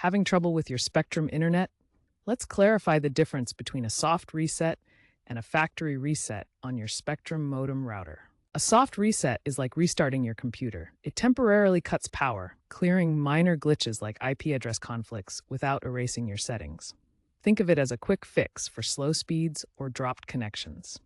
Having trouble with your Spectrum internet? Let's clarify the difference between a soft reset and a factory reset on your Spectrum modem router. A soft reset is like restarting your computer. It temporarily cuts power, clearing minor glitches like IP address conflicts without erasing your settings. Think of it as a quick fix for slow speeds or dropped connections.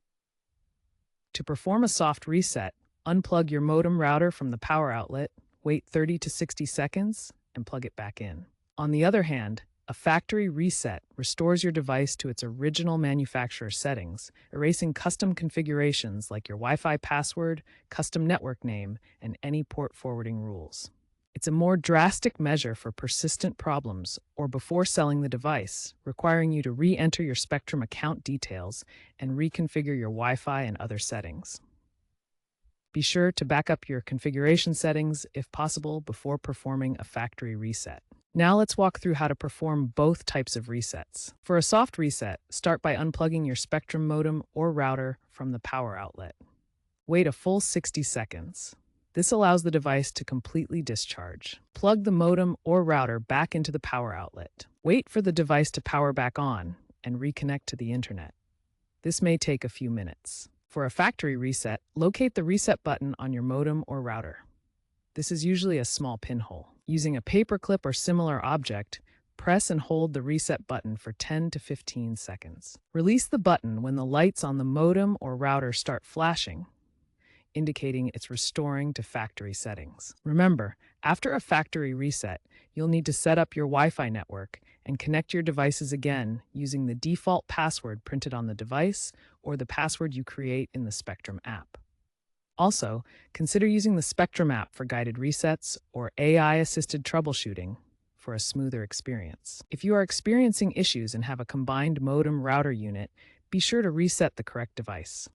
To perform a soft reset, unplug your modem router from the power outlet, wait 30 to 60 seconds, and plug it back in. On the other hand, a factory reset restores your device to its original manufacturer settings, erasing custom configurations like your Wi-Fi password, custom network name, and any port forwarding rules. It's a more drastic measure for persistent problems or before selling the device, requiring you to re-enter your Spectrum account details and reconfigure your Wi-Fi and other settings. Be sure to back up your configuration settings, if possible, before performing a factory reset. Now let's walk through how to perform both types of resets. For a soft reset, start by unplugging your Spectrum modem or router from the power outlet. Wait a full 60 seconds. This allows the device to completely discharge. Plug the modem or router back into the power outlet. Wait for the device to power back on and reconnect to the internet. This may take a few minutes. For a factory reset, locate the reset button on your modem or router. This is usually a small pinhole. Using a paperclip or similar object, press and hold the reset button for 10 to 15 seconds. Release the button when the lights on the modem or router start flashing, indicating it's restoring to factory settings. Remember, after a factory reset, you'll need to set up your Wi-Fi network and connect your devices again using the default password printed on the device or the password you create in the Spectrum app. Also, consider using the Spectrum app for guided resets or AI-assisted troubleshooting for a smoother experience. If you are experiencing issues and have a combined modem router unit, be sure to reset the correct device.